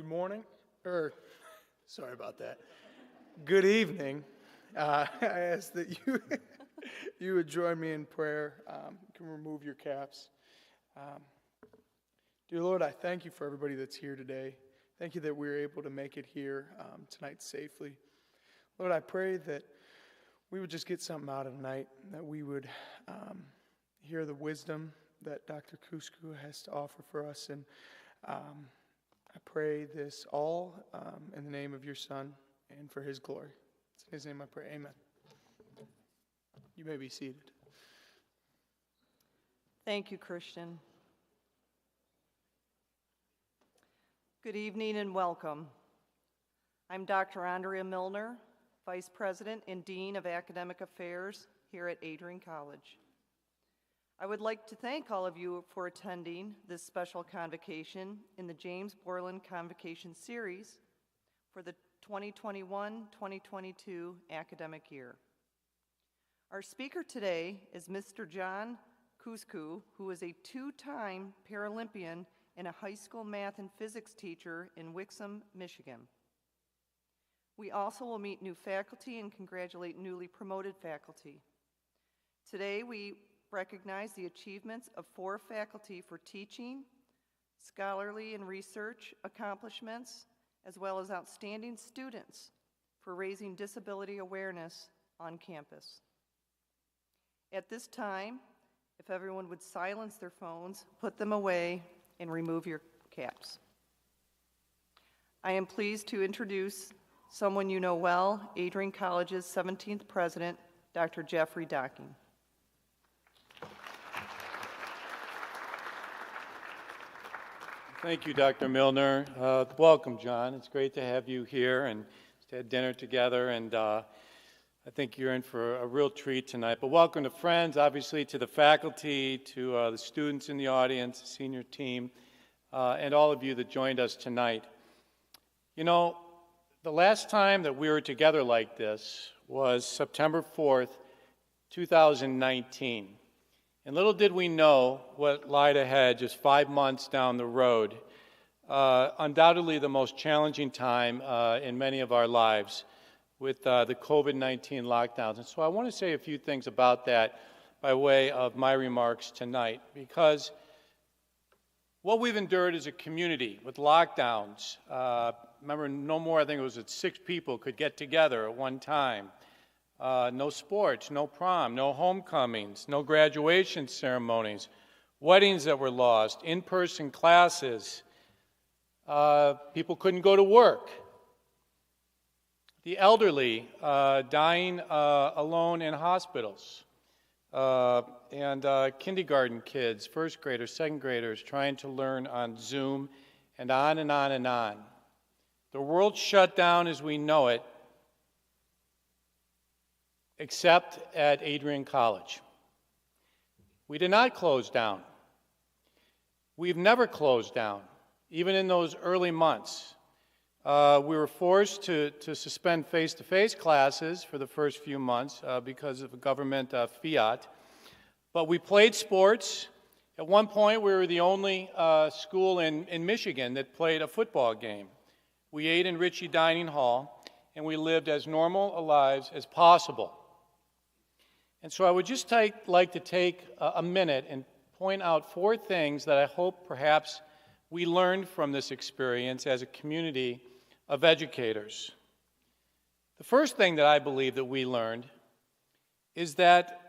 morning, sorry about that. Good evening. I ask that you would join me in prayer. You can remove your caps. Dear Lord, I thank you for everybody that's here today. Thank you that we're able to make it here tonight safely. Lord, I pray that we would just get something out of tonight, that we would hear the wisdom that Dr. Kusku has to offer for us. And I pray this all in the name of your Son and for his glory. It's in his name I pray. Amen. You may be seated. Thank you, Christian. Good evening and welcome. I'm Dr. Andrea Milner, Vice President and Dean of Academic Affairs here at Adrian College. I would like to thank all of you for attending this special convocation in the James Borland Convocation Series for the 2021-2022 academic year. Our speaker today is Mr. John Kusku, who is a two-time Paralympian and a high school math and physics teacher in Wixom, Michigan. We also will meet new faculty and congratulate newly promoted faculty. Today we recognize the achievements of 4 faculty for teaching, scholarly and research accomplishments, as well as outstanding students for raising disability awareness on campus. At this time, if everyone would silence their phones, put them away, and remove your caps. I am pleased to introduce someone you know well, Adrian College's 17th president, Dr. Jeffrey Docking. Thank you, Dr. Milner. Welcome, John. It's great to have you here and to have dinner together, and I think you're in for a real treat tonight. But welcome to friends, obviously to the faculty, to the students in the audience, the senior team, and all of you that joined us tonight. You know, the last time that we were together like this was September 4th, 2019. And little did we know what lied ahead just 5 months down the road. Undoubtedly the most challenging time in many of our lives with the COVID-19 lockdowns. And so I want to say a few things about that by way of my remarks tonight, because what we've endured as a community with lockdowns, remember no more, I think it was 6 people could get together at one time. No sports, no prom, no homecomings, no graduation ceremonies, weddings that were lost, in-person classes, people couldn't go to work, the elderly dying alone in hospitals, and kindergarten kids, first graders, second graders trying to learn on Zoom, and on and on and on. The world shut down as we know it, except at Adrian College. We did not close down. We've never closed down, even in those early months. We were forced to suspend face-to-face classes for the first few months because of a government fiat. But we played sports. At one point, we were the only school in Michigan that played a football game. We ate in Ritchie Dining Hall, and we lived as normal lives as possible. And so I would just like to take a minute and point out 4 things that I hope perhaps we learned from this experience as a community of educators. The first thing that I believe that we learned is that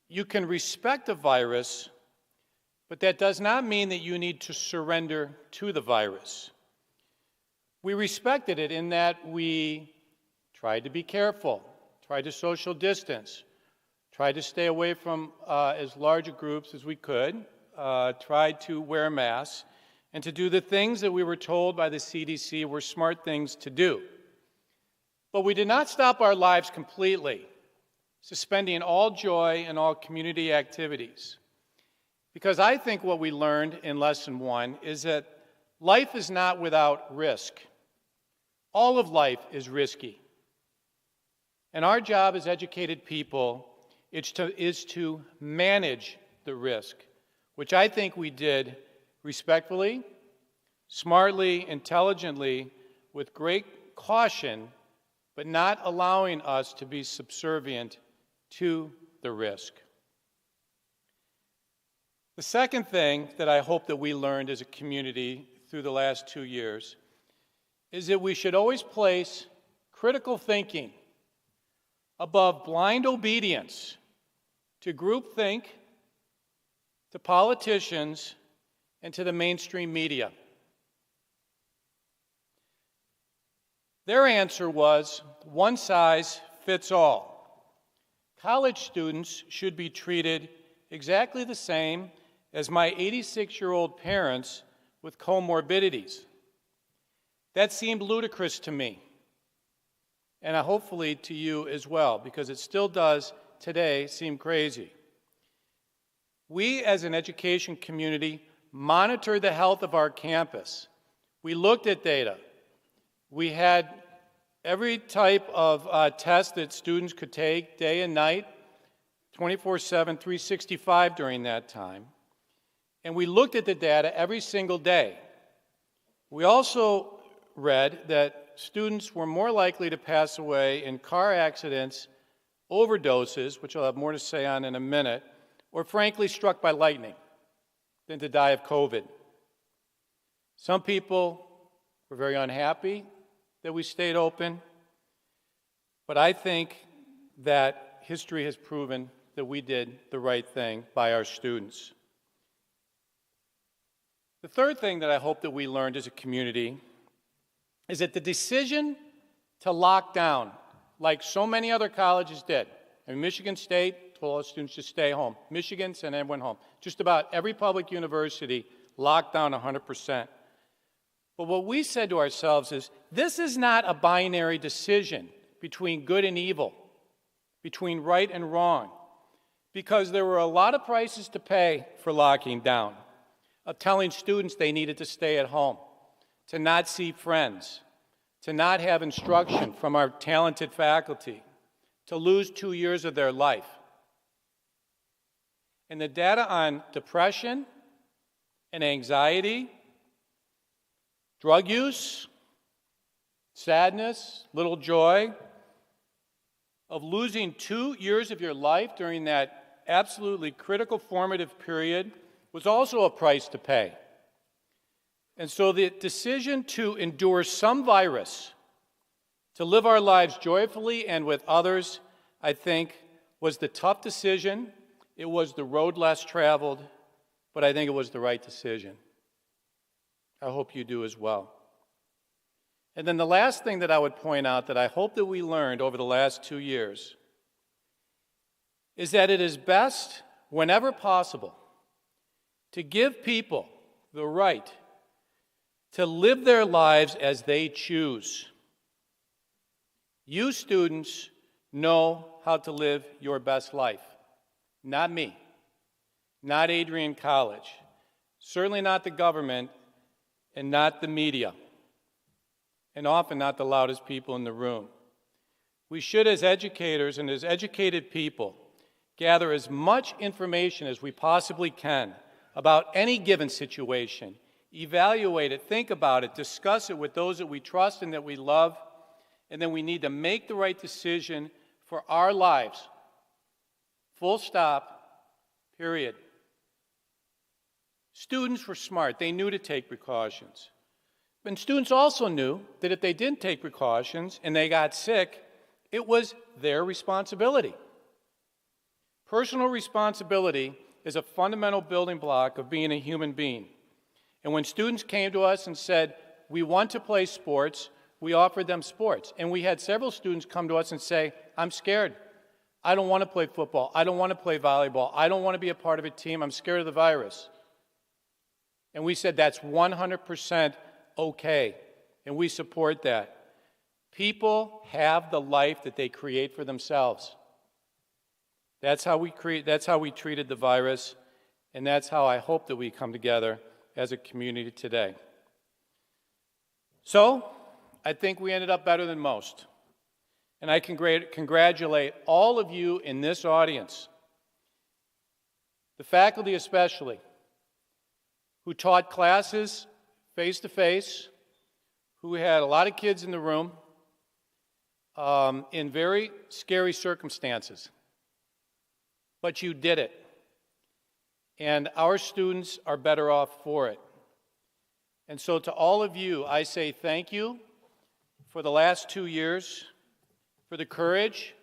you can respect a virus, but that does not mean that you need to surrender to the virus. We respected it in that we tried to be careful, tried to social distance, tried to stay away from as large a groups as we could, tried to wear masks, and to do the things that we were told by the CDC were smart things to do. But we did not stop our lives completely, suspending all joy and all community activities. Because I think what we learned in Lesson 1 is that life is not without risk. All of life is risky. And our job as educated people is to manage the risk, which I think we did respectfully, smartly, intelligently, with great caution, but not allowing us to be subservient to the risk. The second thing that I hope that we learned as a community through the last 2 years is that we should always place critical thinking above blind obedience to groupthink, to politicians, and to the mainstream media. Their answer was one size fits all. College students should be treated exactly the same as my 86-year-old parents with comorbidities. That seemed ludicrous to me, and hopefully to you as well, because it still does today seem crazy. We as an education community monitored the health of our campus. We looked at data. We had every type of test that students could take day and night, 24/7, 365 during that time. And we looked at the data every single day. We also read that students were more likely to pass away in car accidents, overdoses, which I'll have more to say on in a minute, or frankly struck by lightning than to die of COVID. Some people were very unhappy that we stayed open, but I think that history has proven that we did the right thing by our students. The third thing that I hope that we learned as a community is that the decision to lock down, like so many other colleges did, and Michigan State told all students to stay home. Michigan sent everyone home. Just about every public university locked down 100%. But what we said to ourselves is, this is not a binary decision between good and evil, between right and wrong, because there were a lot of prices to pay for locking down, of telling students they needed to stay at home, to not see friends, to not have instruction from our talented faculty, to lose 2 years of their life. And the data on depression and anxiety, drug use, sadness, little joy, of losing 2 years of your life during that absolutely critical formative period was also a price to pay. And so the decision to endure some virus, to live our lives joyfully and with others, I think was the tough decision. It was the road less traveled, but I think it was the right decision. I hope you do as well. And then the last thing that I would point out that I hope that we learned over the last 2 years is that it is best, whenever possible, to give people the right to live their lives as they choose. You students know how to live your best life. Not me, not Adrian College, certainly not the government, and not the media, and often not the loudest people in the room. We should, as educators and as educated people, gather as much information as we possibly can about any given situation, evaluate it, think about it, discuss it with those that we trust and that we love, and then we need to make the right decision for our lives. Full stop, period. Students were smart. They knew to take precautions. And students also knew that if they didn't take precautions and they got sick, it was their responsibility. Personal responsibility is a fundamental building block of being a human being. And when students came to us and said, we want to play sports, we offered them sports. And we had several students come to us and say, I'm scared. I don't want to play football. I don't want to play volleyball. I don't want to be a part of a team. I'm scared of the virus. And we said, that's 100% okay. And we support that. People have the life that they create for themselves. That's how we treated the virus, and that's how I hope that we come together as a community today. So, I think we ended up better than most. And I congratulate all of you in this audience, the faculty especially, who taught classes face-to-face, who had a lot of kids in the room in very scary circumstances. But you did it. And our students are better off for it. And so to all of you, I say thank you for the last 2 years, for the courage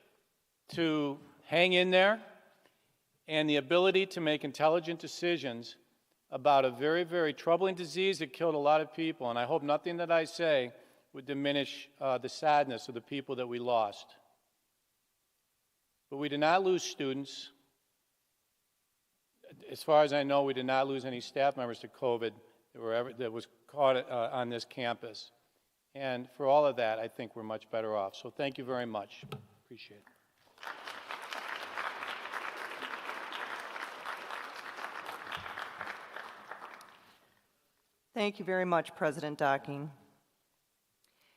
to hang in there, and the ability to make intelligent decisions about a very, very troubling disease that killed a lot of people. And I hope nothing that I say would diminish the sadness of the people that we lost. But we did not lose students. As far as I know, we did not lose any staff members to COVID that was caught on this campus. And for all of that, I think we're much better off. So thank you very much. Appreciate it. Thank you very much, President Docking.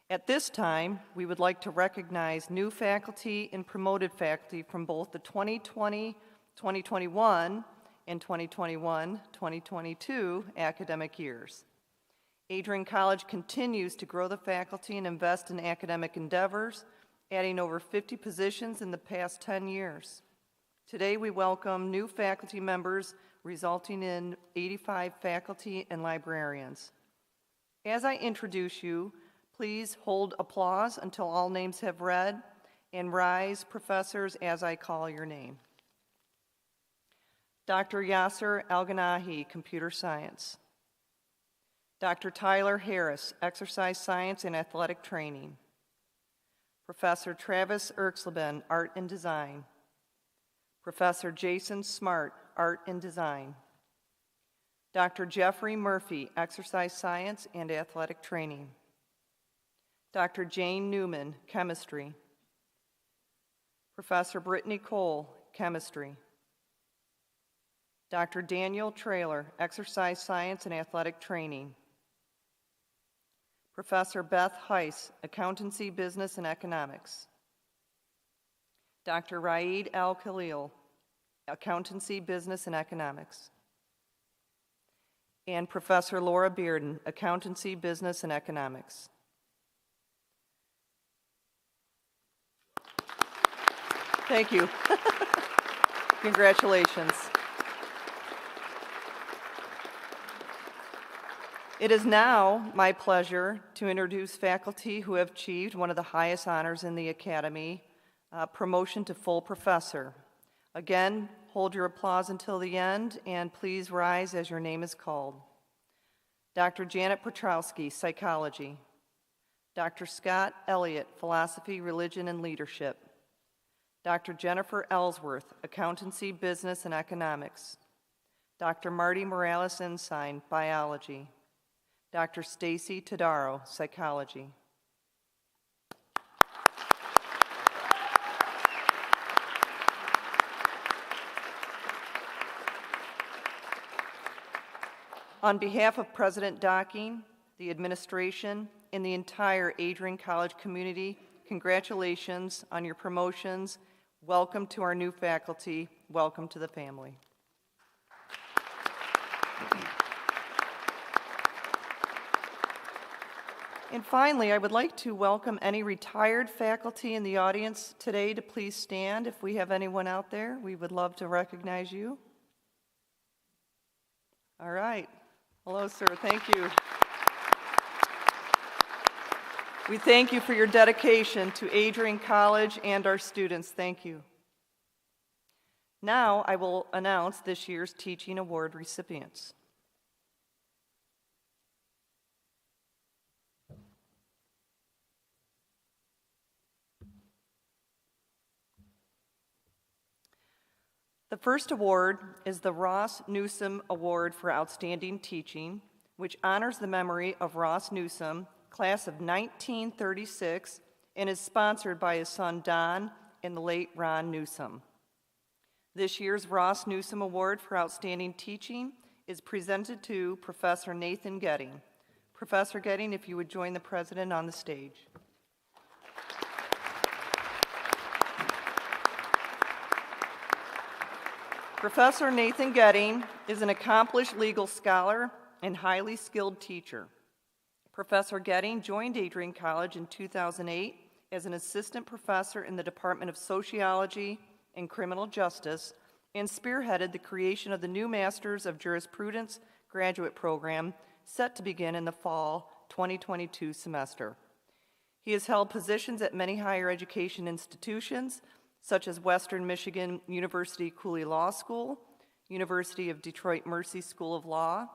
At this time, we would like to recognize new faculty and promoted faculty from both the 2020, 2021, and 2021-2022 academic years. Adrian College continues to grow the faculty and invest in academic endeavors, adding over 50 positions in the past 10 years. Today, we welcome new faculty members, resulting in 85 faculty and librarians. As I introduce you, please hold applause until all names have read, and rise, professors, as I call your name. Dr. Yasser Al-Ganahi, Computer Science. Dr. Tyler Harris, Exercise Science and Athletic Training. Professor Travis Erxleben, Art and Design. Professor Jason Smart, Art and Design. Dr. Jeffrey Murphy, Exercise Science and Athletic Training. Dr. Jane Newman, Chemistry. Professor Brittany Cole, Chemistry. Dr. Daniel Traylor, Exercise Science and Athletic Training. Professor Beth Heiss, Accountancy, Business, and Economics. Dr. Raed Al-Khalil, Accountancy, Business, and Economics. And Professor Laura Bearden, Accountancy, Business, and Economics. Thank you. Congratulations. It is now my pleasure to introduce faculty who have achieved one of the highest honors in the Academy, promotion to full professor. Again, hold your applause until the end, and please rise as your name is called. Dr. Janet Petrowski, Psychology. Dr. Scott Elliott, Philosophy, Religion, and Leadership. Dr. Jennifer Ellsworth, Accountancy, Business, and Economics. Dr. Marty Morales-Ensign, Biology. Dr. Stacy Tadaro, Psychology. On behalf of President Docking, the administration, and the entire Adrian College community, congratulations on your promotions. Welcome to our new faculty. Welcome to the family. And finally, I would like to welcome any retired faculty in the audience today to please stand. If we have anyone out there, we would love to recognize you. All right. Hello, sir. Thank you. We thank you for your dedication to Adrian College and our students. Thank you. Now I will announce this year's Teaching Award recipients. The first award is the Ross Newsom Award for Outstanding Teaching, which honors the memory of Ross Newsom, class of 1936, and is sponsored by his son Don and the late Ron Newsom. This year's Ross Newsom Award for Outstanding Teaching is presented to Professor Nathan Getting. Professor Getting, if you would join the president on the stage. Professor Nathan Getting is an accomplished legal scholar and highly skilled teacher. Professor Getting joined Adrian College in 2008 as an assistant professor in the Department of Sociology and Criminal Justice and spearheaded the creation of the new Masters of Jurisprudence graduate program set to begin in the fall 2022 semester. He has held positions at many higher education institutions, such as Western Michigan University Cooley Law School, University of Detroit Mercy School of Law,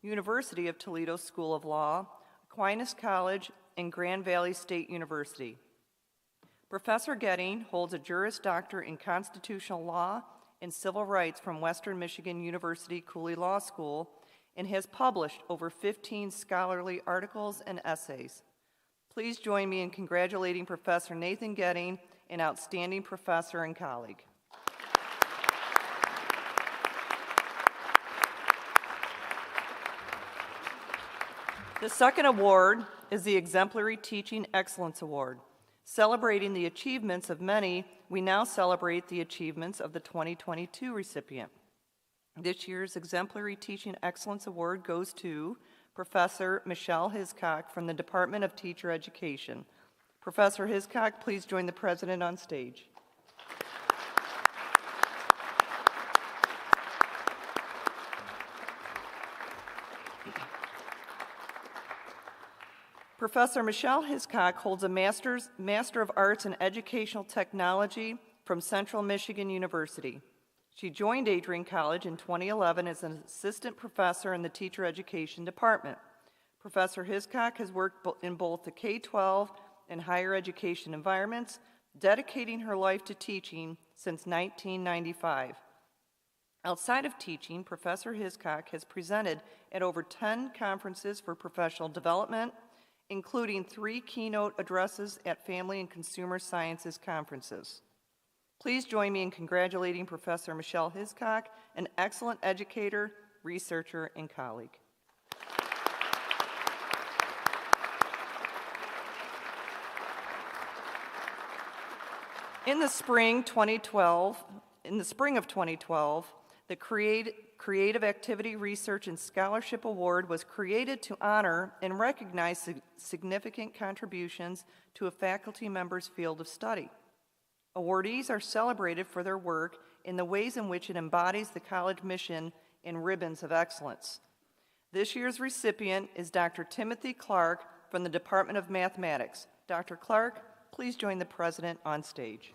University of Toledo School of Law, Aquinas College, and Grand Valley State University. Professor Getting holds a Juris Doctor in Constitutional Law and Civil Rights from Western Michigan University Cooley Law School and has published over 15 scholarly articles and essays. Please join me in congratulating Professor Nathan Getting, an outstanding professor and colleague. The second award is the Exemplary Teaching Excellence Award. Celebrating the achievements of many, we now celebrate the achievements of the 2022 recipient. This year's Exemplary Teaching Excellence Award goes to Professor Michelle Hiscock from the Department of Teacher Education. Professor Hiscock, please join the President on stage. Professor Michelle Hiscock holds a Master of Arts in Educational Technology from Central Michigan University. She joined Adrian College in 2011 as an assistant professor in the Teacher Education Department. Professor Hiscock has worked in both the K-12 and higher education environments, dedicating her life to teaching since 1995. Outside of teaching, Professor Hiscock has presented at over 10 conferences for professional development, including 3 keynote addresses at Family and Consumer Sciences conferences. Please join me in congratulating Professor Michelle Hiscock, an excellent educator, researcher, and colleague. In the spring of 2012, the Creative Activity Research and Scholarship Award was created to honor and recognize significant contributions to a faculty member's field of study. Awardees are celebrated for their work in the ways in which it embodies the college mission and ribbons of excellence. This year's recipient is Dr. Timothy Clark from the Department of Mathematics. Dr. Clark, please join the President on stage.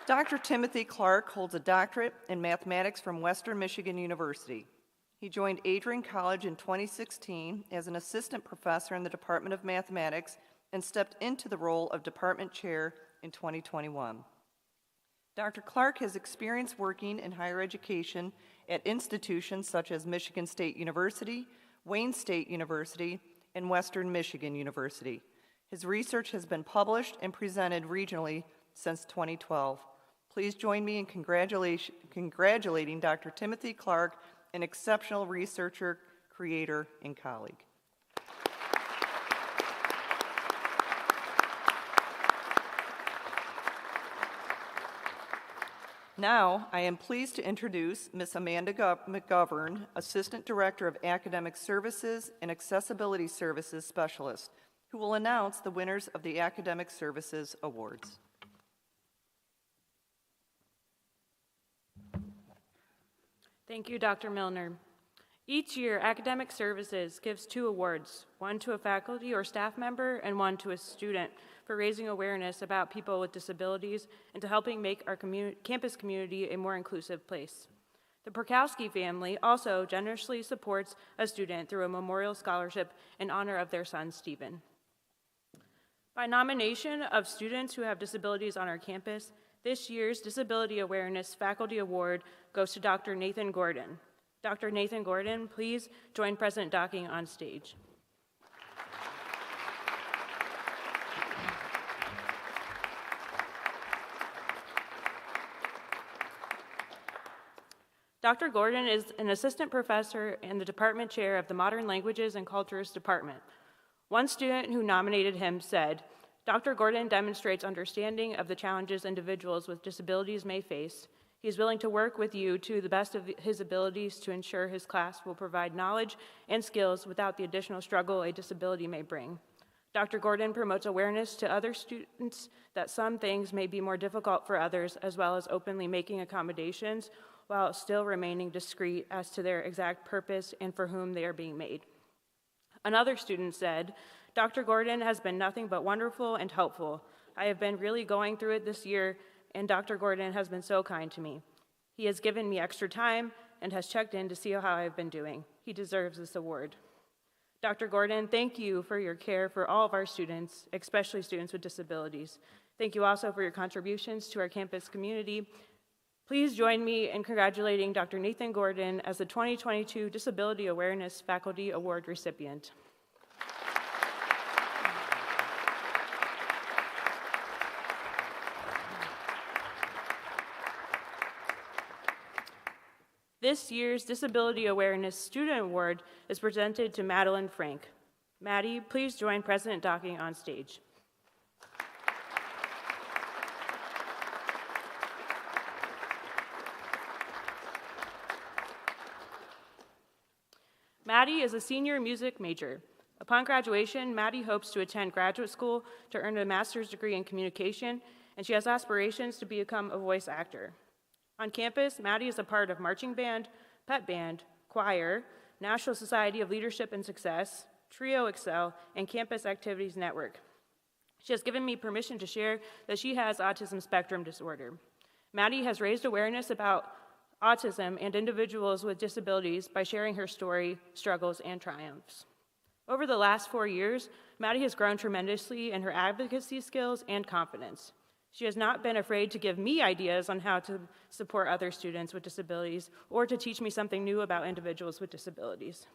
Dr. Timothy Clark holds a doctorate in mathematics from Western Michigan University. He joined Adrian College in 2016 as an assistant professor in the Department of Mathematics and stepped into the role of department chair in 2021. Dr. Clark has experience working in higher education at institutions such as Michigan State University, Wayne State University, and Western Michigan University. His research has been published and presented regionally since 2012. Please join me in congratulating Dr. Timothy Clark, an exceptional researcher, creator, and colleague. Now, I am pleased to introduce Ms. Amanda McGovern, Assistant Director of Academic Services and Accessibility Services Specialist, who will announce the winners of the Academic Services Awards. Thank you, Dr. Milner. Each year, Academic Services gives 2 awards, one to a faculty or staff member and one to a student for raising awareness about people with disabilities and to helping make our campus community a more inclusive place. The Perkowski family also generously supports a student through a memorial scholarship in honor of their son, Stephen. By nomination of students who have disabilities on our campus, this year's Disability Awareness Faculty Award goes to Dr. Nathan Gordon. Dr. Nathan Gordon, please join President Docking on stage. Dr. Gordon is an assistant professor and the department chair of the Modern Languages and Cultures Department. One student who nominated him said, "Dr. Gordon demonstrates understanding of the challenges individuals with disabilities may face. He is willing to work with you to the best of his abilities to ensure his class will provide knowledge and skills without the additional struggle a disability may bring. Dr. Gordon promotes awareness to other students that some things may be more difficult for others, as well as openly making accommodations while still remaining discreet as to their exact purpose and for whom they are being made. Another student said, "Dr. Gordon has been nothing but wonderful and helpful. I have been really going through it this year, and Dr. Gordon has been so kind to me. He has given me extra time and has checked in to see how I've been doing. He deserves this award." Dr. Gordon, thank you for your care for all of our students, especially students with disabilities. Thank you also for your contributions to our campus community. Please join me in congratulating Dr. Nathan Gordon as the 2022 Disability Awareness Faculty Award recipient. This year's Disability Awareness Student Award is presented to Madeline Frank. Maddie, please join President Docking on stage. Maddie is a senior music major. Upon graduation, Maddie hopes to attend graduate school to earn a master's degree in communication, and she has aspirations to become a voice actor. On campus, Maddie is a part of marching band, pep band, choir, National Society of Leadership and Success, Trio Excel, and Campus Activities Network. She has given me permission to share that she has autism spectrum disorder. Maddie has raised awareness about autism and individuals with disabilities by sharing her story, struggles, and triumphs. Over the last 4 years, Maddie has grown tremendously in her advocacy skills and confidence. She has not been afraid to give me ideas on how to support other students with disabilities or to teach me something new about individuals with disabilities.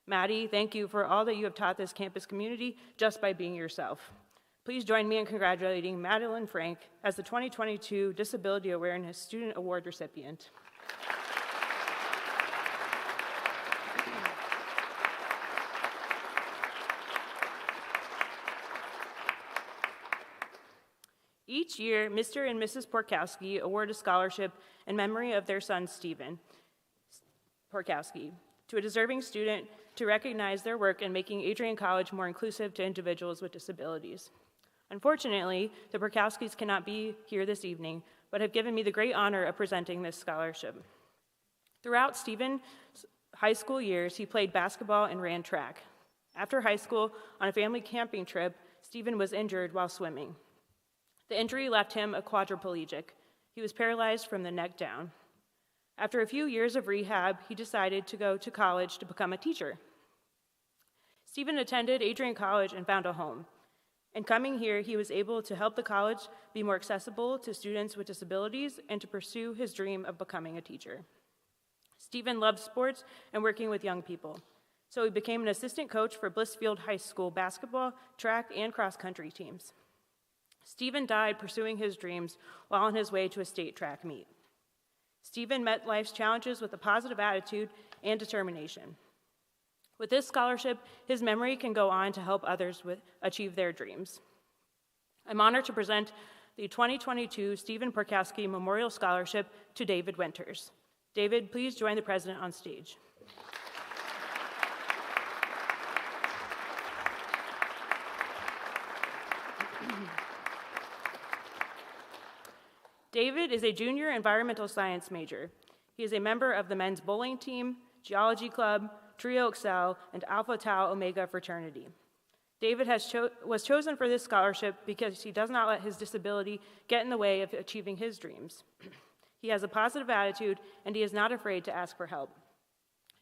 Maddie, thank you for all that you have taught this campus community just by being yourself. Please join me in congratulating Madeline Frank as the 2022 Disability Awareness Student Award recipient. Each year, Mr. and Mrs. Porkowski award a scholarship in memory of their son, Stephen Porkowski, to a deserving student to recognize their work in making Adrian College more inclusive to individuals with disabilities. Unfortunately, the Porkowskis cannot be here this evening, but have given me the great honor of presenting this scholarship. Throughout Stephen's high school years, he played basketball and ran track. After high school, on a family camping trip, Stephen was injured while swimming. The injury left him a quadriplegic. He was paralyzed from the neck down. After a few years of rehab, he decided to go to college to become a teacher. Stephen attended Adrian College and found a home. In coming here, he was able to help the college be more accessible to students with disabilities and to pursue his dream of becoming a teacher. Stephen loved sports and working with young people, so he became an assistant coach for Blissfield High School basketball, track, and cross-country teams. Stephen died pursuing his dreams while on his way to a state track meet. Stephen met life's challenges with a positive attitude and determination. With this scholarship, his memory can go on to help others achieve their dreams. I'm honored to present the 2022 Stephen Porkowski Memorial Scholarship to David Winters. David, please join the president on stage. David is a junior environmental science major. He is a member of the men's bowling team, geology club, Trio Excel, and Alpha Tau Omega fraternity. David was chosen for this scholarship because he does not let his disability get in the way of achieving his dreams. He has a positive attitude, and he is not afraid to ask for help.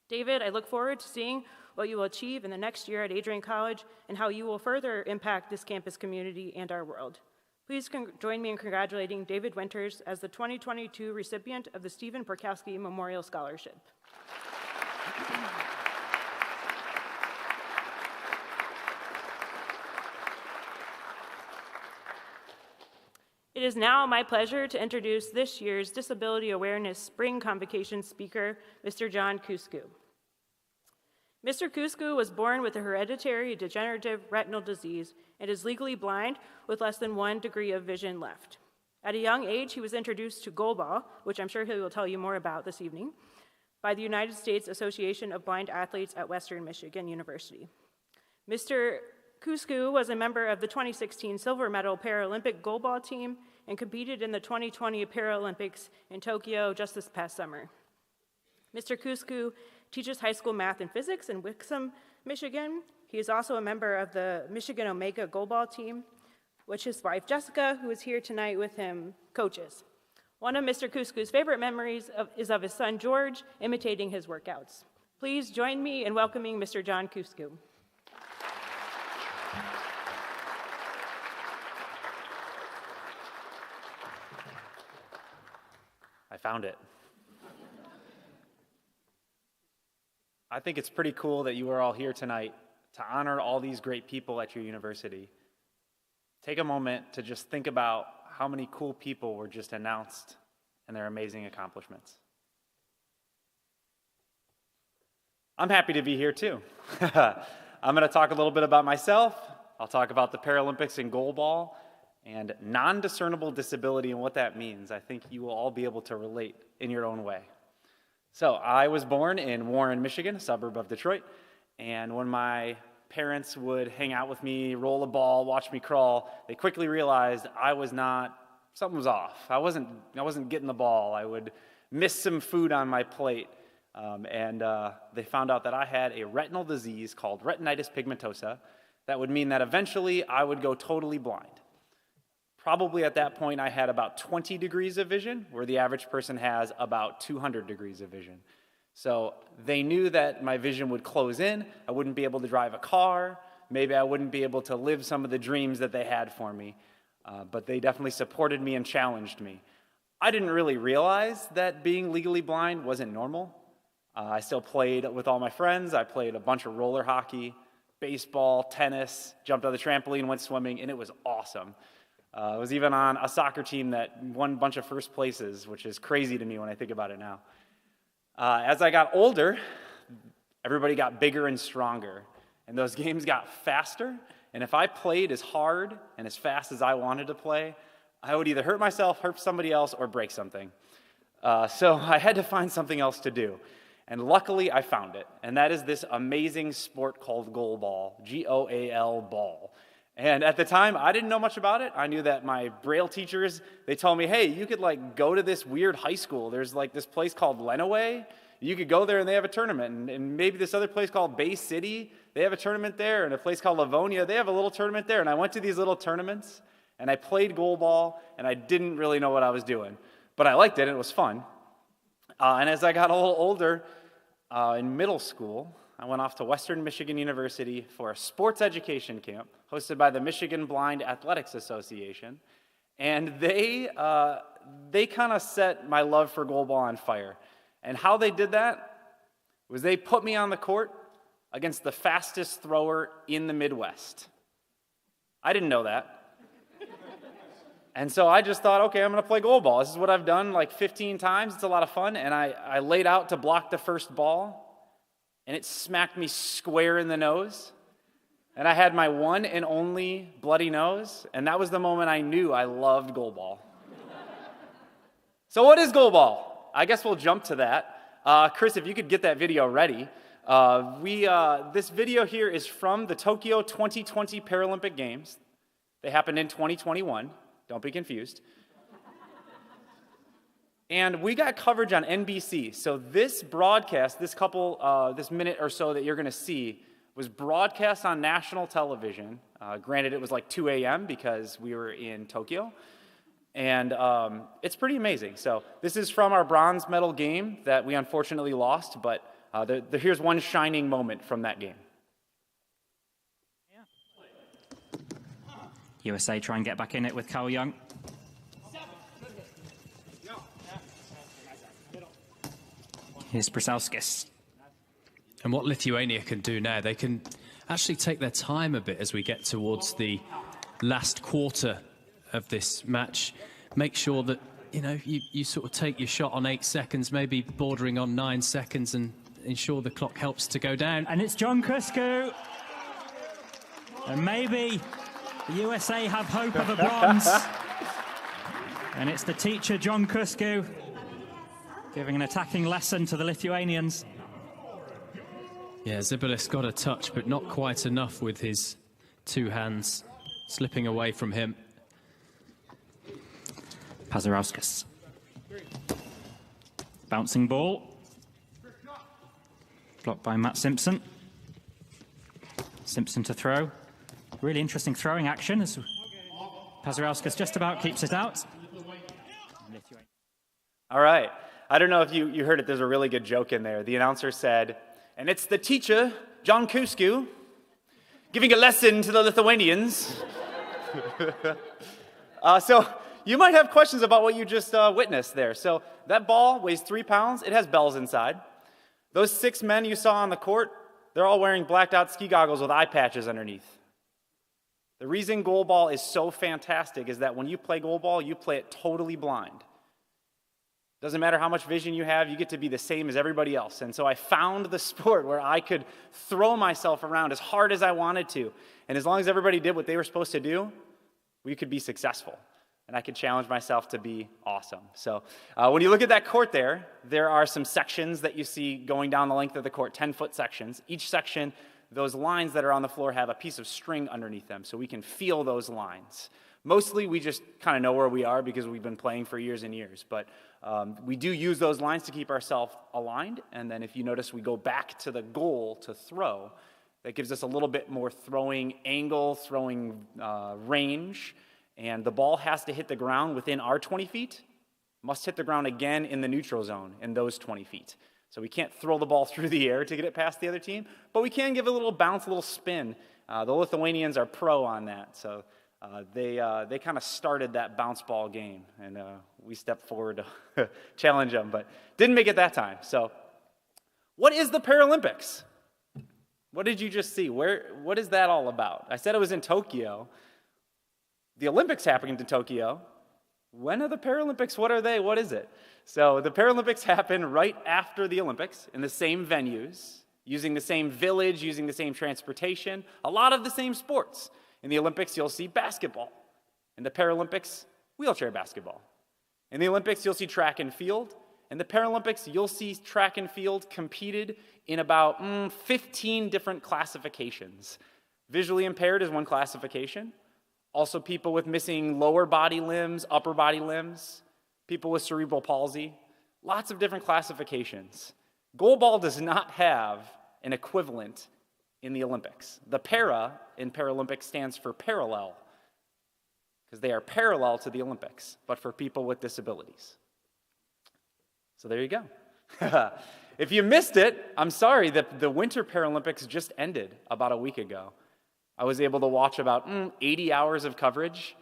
David, I look forward to seeing what you will achieve in the next year at Adrian College and how you will further impact this campus community and our world. Please join me in congratulating David Winters as the 2022 recipient of the Stephen Porkowski Memorial Scholarship. It is now my pleasure to introduce this year's Disability Awareness Spring Convocation speaker, Mr. John Kusku. Mr. Kusku was born with a hereditary degenerative retinal disease and is legally blind with less than 1 degree of vision left. At a young age, he was introduced to goalball, which I'm sure he will tell you more about this evening, by the United States Association of Blind Athletes at Western Michigan University. Mr. Kusku was a member of the 2016 silver medal Paralympic goalball team and competed in the 2020 Paralympics in Tokyo just this past summer. Mr. Kusku teaches high school math and physics in Wixom, Michigan. He is also a member of the Michigan Omega goalball team, which his wife Jessica, who is here tonight with him, coaches. One of Mr. Kusku's favorite memories is of his son George imitating his workouts. Please join me in welcoming Mr. John Kusku. I found it. I think it's pretty cool that you are all here tonight to honor all these great people at your university. Take a moment to just think about how many cool people were just announced and their amazing accomplishments. I'm happy to be here too. I'm going to talk a little bit about myself. I'll talk about the Paralympics and goalball and non-discernible disability and what that means. I think you will all be able to relate in your own way. So I was born in Warren, Michigan, a suburb of Detroit, and when my parents would hang out with me, roll a ball, watch me crawl, they quickly realized something was off. I wasn't getting the ball. I would miss some food on my plate, and they found out that I had a retinal disease called retinitis pigmentosa that would mean that eventually I would go totally blind. Probably at that point I had about 20 degrees of vision, where the average person has about 200 degrees of vision. So they knew that my vision would close in, I wouldn't be able to drive a car, maybe I wouldn't be able to live some of the dreams that they had for me, but they definitely supported me and challenged me. I didn't really realize that being legally blind wasn't normal. I still played with all my friends. I played a bunch of roller hockey, baseball, tennis, jumped on the trampoline, went swimming, and it was awesome. I was even on a soccer team that won a bunch of first places, which is crazy to me when I think about it now. As I got older, everybody got bigger and stronger, and those games got faster, and if I played as hard and as fast as I wanted to play, I would either hurt myself, hurt somebody else, or break something. So I had to find something else to do, and luckily I found it, and that is this amazing sport called goalball, G-O-A-L ball. And at the time, I didn't know much about it. I knew that my Braille teachers, they told me, hey, you could go to this weird high school. There's this place called Lenawee. You could go there and they have a tournament. And maybe this other place called Bay City, they have a tournament there. And a place called Livonia, they have a little tournament there. And I went to these little tournaments and I played goalball and I didn't really know what I was doing. But I liked it and it was fun. And as I got a little older, in middle school, I went off to Western Michigan University for a sports education camp hosted by the Michigan Blind Athletics Association. And they kind of set my love for goalball on fire. And how they did that was they put me on the court against the fastest thrower in the Midwest. I didn't know that. And so I just thought, okay, I'm going to play goalball. This is what I've done 15 times. It's a lot of fun. And I laid out to block the first ball. And it smacked me square in the nose. And I had my one and only bloody nose. And that was the moment I knew I loved goalball. So what is goalball? I guess we'll jump to that. Chris, if you could get that video ready. This video here is from the Tokyo 2020 Paralympic Games. They happened in 2021. Don't be confused. And we got coverage on NBC. So this broadcast, this minute or so that you're going to see, was broadcast on national television. Granted, it was 2 a.m. because we were in Tokyo. And it's pretty amazing. So this is from our bronze medal game that we unfortunately lost, but here's one shining moment from that game. USA try and get back in it with Carl Young. Here's Brasauskis. And what Lithuania can do now, they can actually take their time a bit as we get towards the last quarter of this match. Make sure that, you sort of take your shot on 8 seconds, maybe bordering on 9 seconds, and ensure the clock helps to go down. And it's John Kusku. And maybe the USA have hope of a bronze. And it's the teacher, John Kusku, giving an attacking lesson to the Lithuanians. Yeah, Zibilis got a touch, but not quite enough with his two hands slipping away from him. Pazarauskas. Bouncing ball. Blocked by Matt Simpson. Simpson to throw. Really interesting throwing action as Pazarauskas just about keeps it out. All right. I don't know if you heard it. There's a really good joke in there. The announcer said, and it's the teacher, John Kusku, giving a lesson to the Lithuanians. So you might have questions about what you just witnessed there. So that ball weighs 3 pounds. It has bells inside. Those 6 men you saw on the court, they're all wearing blacked out ski goggles with eye patches underneath. The reason goalball is so fantastic is that when you play goalball, you play it totally blind. Doesn't matter how much vision you have, you get to be the same as everybody else. And so I found the sport where I could throw myself around as hard as I wanted to. And as long as everybody did what they were supposed to do, we could be successful. And I could challenge myself to be awesome. So when you look at that court there are some sections that you see going down the length of the court, 10-foot sections. Each section, those lines that are on the floor have a piece of string underneath them, so we can feel those lines. Mostly we just kind of know where we are because we've been playing for years and years. But we do use those lines to keep ourselves aligned. And then if you notice, we go back to the goal to throw. That gives us a little bit more throwing angle, throwing range. And the ball has to hit the ground within our 20 feet, must hit the ground again in the neutral zone in those 20 feet. So we can't throw the ball through the air to get it past the other team, but we can give it a little bounce, a little spin. The Lithuanians are pro on that, so they kind of started that bounce ball game, and we stepped forward to challenge them, but didn't make it that time. So what is the Paralympics? What did you just see? What is that all about? I said it was in Tokyo. The Olympics happened in Tokyo. When are the Paralympics? What are they? What is it? So the Paralympics happen right after the Olympics in the same venues, using the same village, using the same transportation, a lot of the same sports. In the Olympics, you'll see basketball. In the Paralympics, wheelchair basketball. In the Olympics, you'll see track and field. In the Paralympics, you'll see track and field competed in about 15 different classifications. Visually impaired is one classification. Also people with missing lower body limbs, upper body limbs, people with cerebral palsy, lots of different classifications. Goalball does not have an equivalent in the Olympics. The para in Paralympics stands for parallel, because they are parallel to the Olympics, but for people with disabilities. So there you go. If you missed it, I'm sorry, the Winter Paralympics just ended about a week ago. I was able to watch about 80 hours of coverage,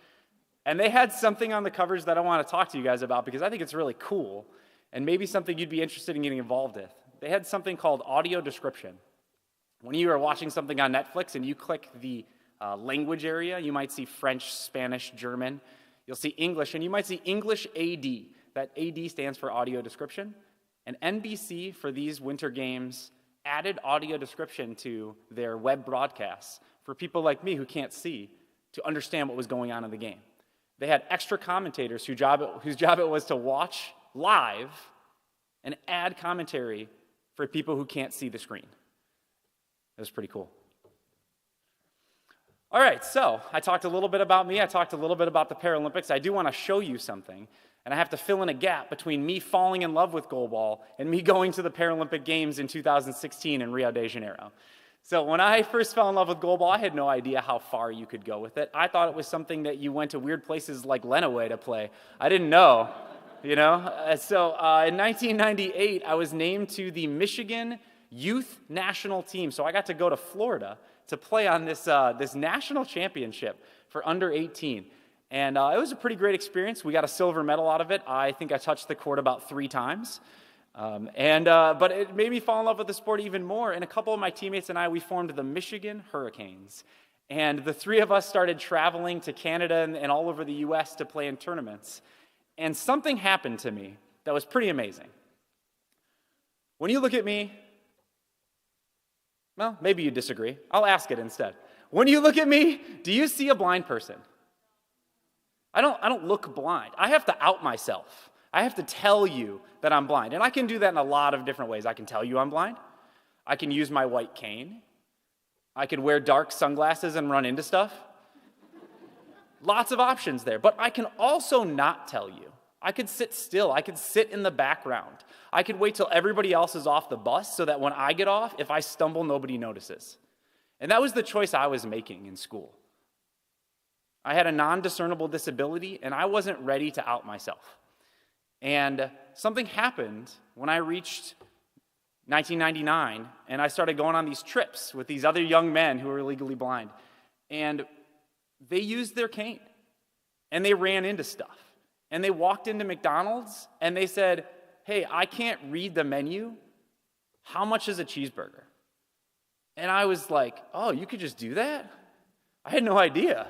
and they had something on the coverage that I want to talk to you guys about because I think it's really cool and maybe something you'd be interested in getting involved with. They had something called audio description. When you are watching something on Netflix and you click the language area, you might see French, Spanish, German. You'll see English, and you might see English AD. That AD stands for audio description. And NBC, for these winter games, added audio description to their web broadcasts for people like me who can't see to understand what was going on in the game. They had extra commentators whose job it was to watch live and add commentary for people who can't see the screen. It was pretty cool. All right, so I talked a little bit about me. I talked a little bit about the Paralympics. I do want to show you something, and I have to fill in a gap between me falling in love with goalball and me going to the Paralympic Games in 2016 in Rio de Janeiro. So when I first fell in love with goalball, I had no idea how far you could go with it. I thought it was something that you went to weird places like Lenawee to play. I didn't know, you know? So in 1998, I was named to the Michigan youth national team. So I got to go to Florida to play on this national championship for under 18. And it was a pretty great experience. We got a silver medal out of it. I think I touched the court about 3 times. But it made me fall in love with the sport even more. And a couple of my teammates and I, we formed the Michigan Hurricanes. And the 3 of us started traveling to Canada and all over the U.S. to play in tournaments. And something happened to me that was pretty amazing. When you look at me, well, maybe you disagree. I'll ask it instead. When you look at me, do you see a blind person? I don't look blind. I have to out myself. I have to tell you that I'm blind. And I can do that in a lot of different ways. I can tell you I'm blind. I can use my white cane. I could wear dark sunglasses and run into stuff. Lots of options there. But I can also not tell you. I could sit still. I could sit in the background. I could wait till everybody else is off the bus so that when I get off, if I stumble, nobody notices. And that was the choice I was making in school. I had a non-discernible disability, and I wasn't ready to out myself. And something happened when I reached 1999, and I started going on these trips with these other young men who were legally blind. And they used their cane, and they ran into stuff. And they walked into McDonald's, and they said, hey, I can't read the menu. How much is a cheeseburger? And I was like, oh, you could just do that? I had no idea.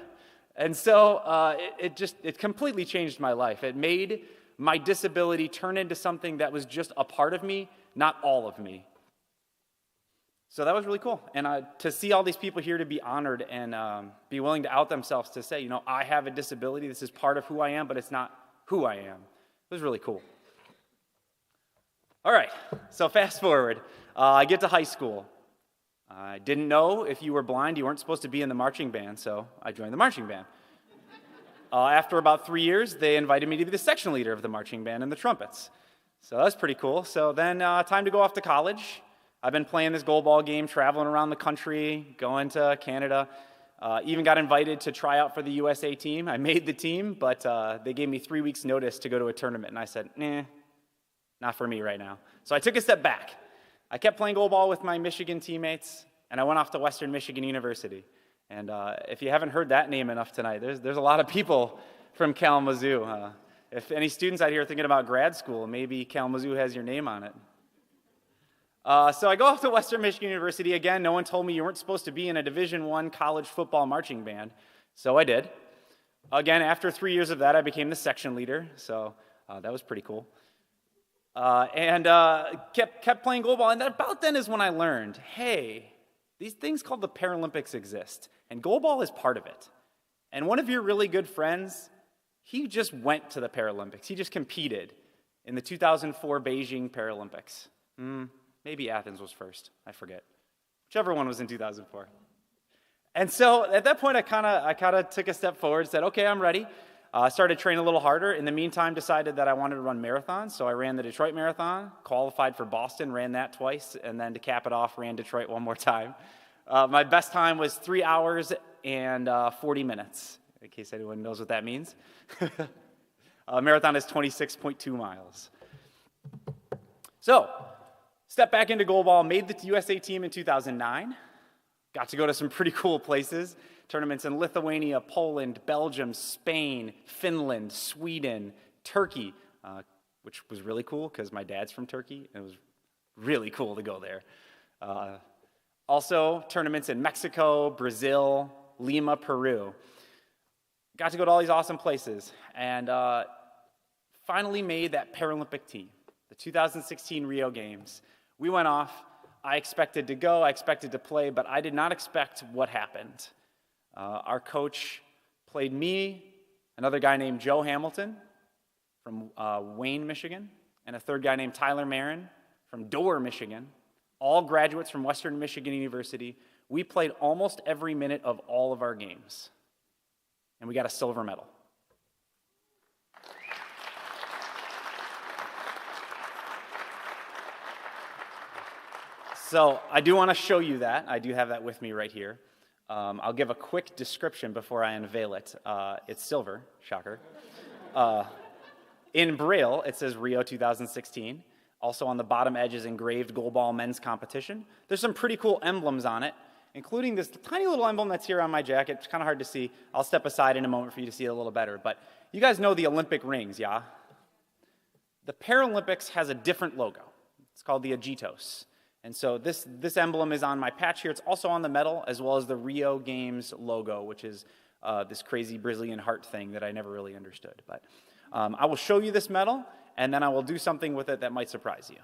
And so it completely changed my life. It made my disability turn into something that was just a part of me, not all of me. So that was really cool. And to see all these people here to be honored and be willing to out themselves to say, I have a disability. This is part of who I am, but it's not who I am. It was really cool. All right, so fast forward. I get to high school. I didn't know if you were blind, you weren't supposed to be in the marching band, so I joined the marching band. After about 3 years, they invited me to be the section leader of the marching band and the trumpets. So that was pretty cool. So then time to go off to college. I've been playing this goalball game, traveling around the country, going to Canada. Even got invited to try out for the USA team. I made the team, but they gave me 3 weeks' notice to go to a tournament, and I said, nah, not for me right now. So I took a step back. I kept playing goalball with my Michigan teammates, and I went off to Western Michigan University. And if you haven't heard that name enough tonight, there's a lot of people from Kalamazoo. If any students out here are thinking about grad school, maybe Kalamazoo has your name on it. So I go off to Western Michigan University. Again, no one told me you weren't supposed to be in a Division I college football marching band, so I did. Again, after 3 years of that, I became the section leader, so that was pretty cool. And kept playing goalball, and about then is when I learned, hey, these things called the Paralympics exist, and goalball is part of it. And one of your really good friends, he just went to the Paralympics. He just competed in the 2004 Beijing Paralympics. Maybe Athens was first. I forget. Whichever one was in 2004. And so at that point, I kind of took a step forward and said, okay, I'm ready. Started training a little harder. In the meantime, decided that I wanted to run marathons. So I ran the Detroit Marathon, qualified for Boston, ran that twice, and then to cap it off, ran Detroit one more time. My best time was 3 hours and 40 minutes, in case anyone knows what that means. A marathon is 26.2 miles. So, stepped back into goalball, made the USA team in 2009. Got to go to some pretty cool places. Tournaments in Lithuania, Poland, Belgium, Spain, Finland, Sweden, Turkey, which was really cool because my dad's from Turkey. And it was really cool to go there. Also, tournaments in Mexico, Brazil, Lima, Peru. Got to go to all these awesome places. And finally made that Paralympic team, the 2016 Rio Games. We went off. I expected to go. I expected to play, but I did not expect what happened. Our coach played me, another guy named Joe Hamilton from Wayne, Michigan, and a third guy named Tyler Marin from Dorr, Michigan, all graduates from Western Michigan University. We played almost every minute of all of our games, and we got a silver medal. So I do want to show you that. I do have that with me right here. I'll give a quick description before I unveil it. It's silver, shocker. In Braille, it says Rio 2016. Also on the bottom edge is engraved goalball men's competition. There's some pretty cool emblems on it, including this tiny little emblem that's here on my jacket. It's kind of hard to see. I'll step aside in a moment for you to see it a little better. But you guys know the Olympic rings, yeah? The Paralympics has a different logo. It's called the Agitos. And so this emblem is on my patch here. It's also on the medal, as well as the Rio Games logo, which is this crazy Brazilian heart thing that I never really understood. But I will show you this medal, and then I will do something with it that might surprise you.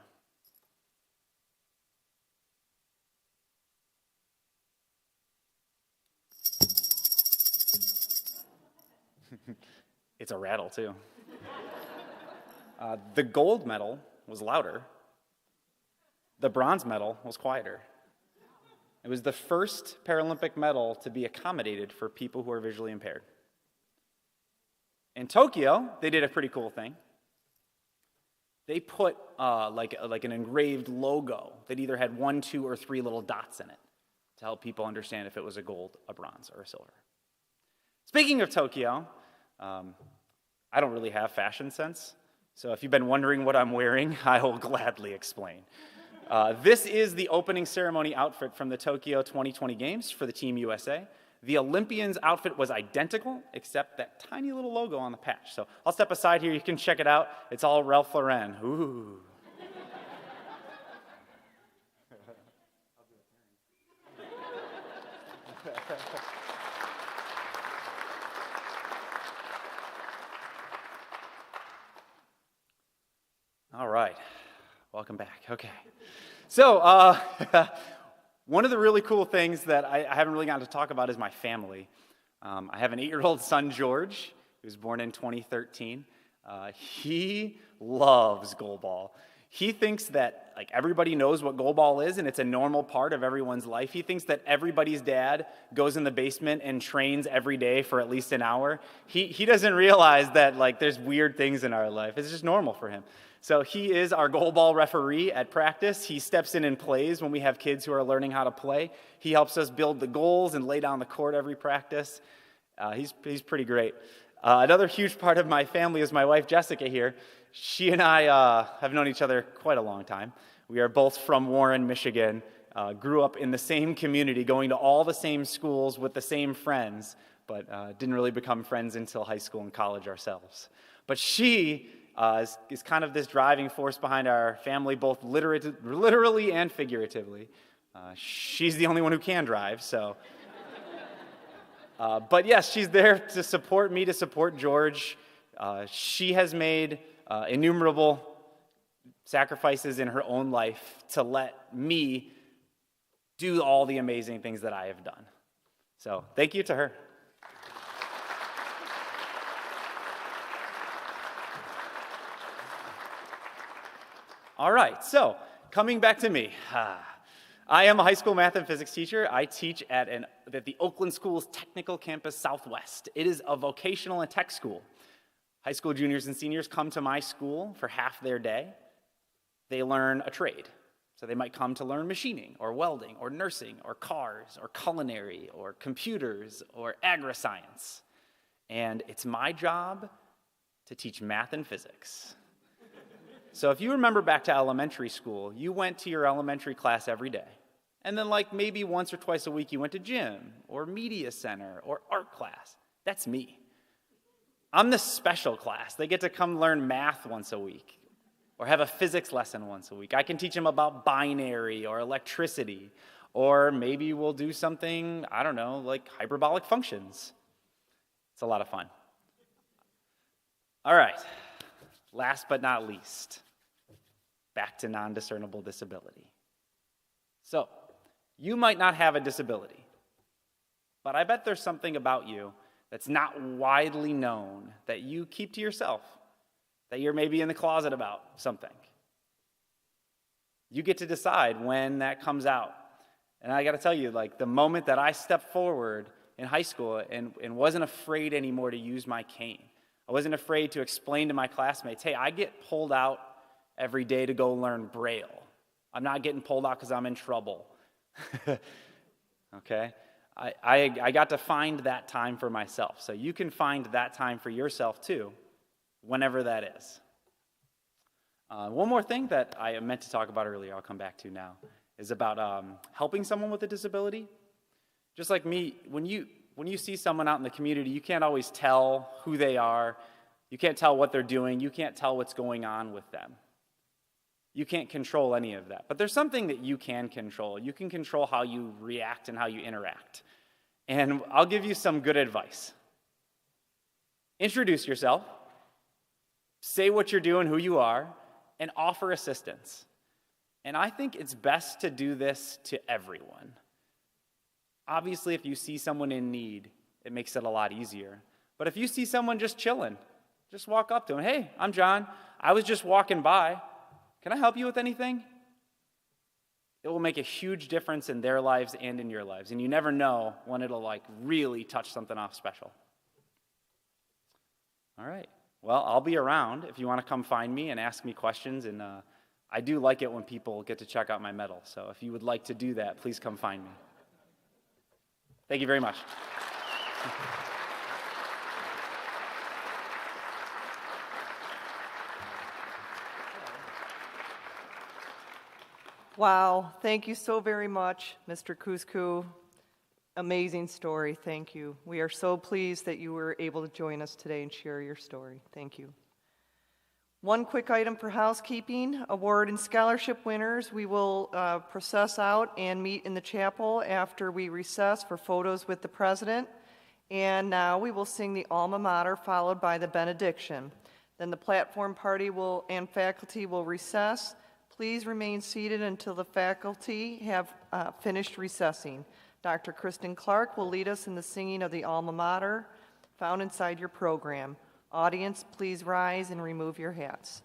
It's a rattle, too. The gold medal was louder. The bronze medal was quieter. It was the first Paralympic medal to be accommodated for people who are visually impaired. In Tokyo, they did a pretty cool thing. They put like an engraved logo that either had 1, 2, or 3 little dots in it to help people understand if it was a gold, a bronze, or a silver. Speaking of Tokyo, I don't really have fashion sense, so if you've been wondering what I'm wearing, I will gladly explain. This is the opening ceremony outfit from the Tokyo 2020 Games for the Team USA. The Olympians' outfit was identical, except that tiny little logo on the patch. So I'll step aside here. You can check it out. It's all Ralph Lauren. Ooh. All right. Welcome back. Okay. So, one of the really cool things that I haven't really gotten to talk about is my family. I have an 8-year-old son, George, who was born in 2013. He loves goalball. He thinks that like everybody knows what goalball is and it's a normal part of everyone's life. He thinks that everybody's dad goes in the basement and trains every day for at least an hour. He doesn't realize that like there's weird things in our life. It's just normal for him. So he is our goalball referee at practice. He steps in and plays when we have kids who are learning how to play. He helps us build the goals and lay down the court every practice. He's pretty great. Another huge part of my family is my wife, Jessica, here. She and I have known each other quite a long time. We are both from Warren, Michigan, grew up in the same community, going to all the same schools with the same friends, but didn't really become friends until high school and college ourselves. But she is kind of this driving force behind our family, both literally and figuratively. She's the only one who can drive, so. But yes, she's there to support me, to support George. She has made innumerable sacrifices in her own life to let me do all the amazing things that I have done. So thank you to her. All right, so coming back to me. I am a high school math and physics teacher. I teach at the Oakland School's Technical Campus Southwest. It is a vocational and tech school. High school juniors and seniors come to my school for half their day. They learn a trade. So they might come to learn machining or welding or nursing or cars or culinary or computers or agri-science. And it's my job to teach math and physics. So if you remember back to elementary school, you went to your elementary class every day. And then like maybe once or twice a week you went to gym or media center or art class. That's me. I'm the special class. They get to come learn math once a week or have a physics lesson once a week. I can teach them about binary or electricity, or maybe we'll do something, I don't know, like hyperbolic functions. It's a lot of fun. All right, last but not least, back to non-discernible disability. So, you might not have a disability, but I bet there's something about you that's not widely known that you keep to yourself, that you're maybe in the closet about something. You get to decide when that comes out. And I got to tell you, like the moment that I stepped forward in high school and wasn't afraid anymore to use my cane, I wasn't afraid to explain to my classmates, hey, I get pulled out every day to go learn Braille. I'm not getting pulled out because I'm in trouble. Okay? I got to find that time for myself. So you can find that time for yourself too, whenever that is. One more thing that I meant to talk about earlier, I'll come back to now, is about helping someone with a disability. Just like me, when you see someone out in the community, you can't always tell who they are. You can't tell what they're doing. You can't tell what's going on with them. You can't control any of that. But there's something that you can control. You can control how you react and how you interact. And I'll give you some good advice. Introduce yourself. Say what you're doing, who you are, and offer assistance. And I think it's best to do this to everyone. Obviously, if you see someone in need, it makes it a lot easier. But if you see someone just chilling, Just walk up to them. Hey, I'm John. I was just walking by. Can I help you with anything? It will make a huge difference in their lives and in your lives. And you never know when it'll like really touch something off special. All right. Well, I'll be around if you want to come find me and ask me questions. And I do like it when people get to check out my medal. So if you would like to do that, please come find me. Thank you very much. Wow, thank you so very much, Mr. Kuzku. Amazing story, thank you. We are so pleased that you were able to join us today and share your story. Thank you. One quick item for housekeeping, award and scholarship winners. We will process out and meet in the chapel after we recess for photos with the president. And now we will sing the alma mater followed by the benediction. Then the platform party and faculty will recess. Please remain seated until the faculty have finished recessing. Dr. Kristen Clark will lead us in the singing of the alma mater found inside your program. Audience, please rise and remove your hats.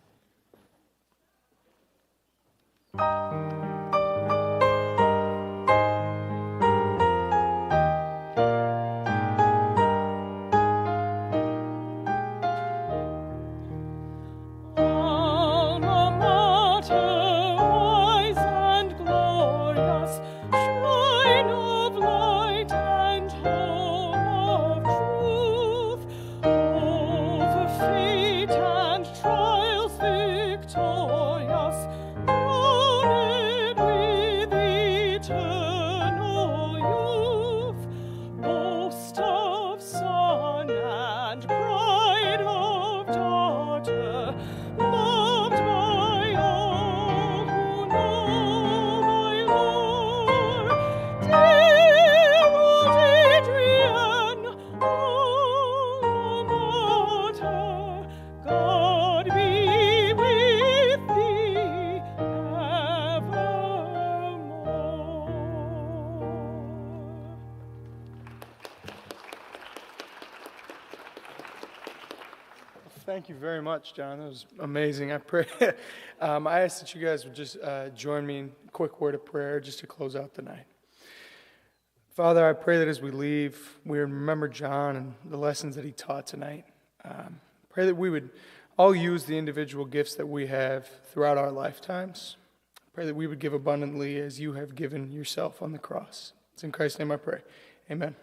Thank you very much, John. That was amazing. I pray. I ask that you guys would just join me in a quick word of prayer just to close out the night. Father, I pray that as we leave, we remember John and the lessons that he taught tonight. Pray that we would all use the individual gifts that we have throughout our lifetimes. Pray that we would give abundantly as you have given yourself on the cross. It's in Christ's name I pray. Amen.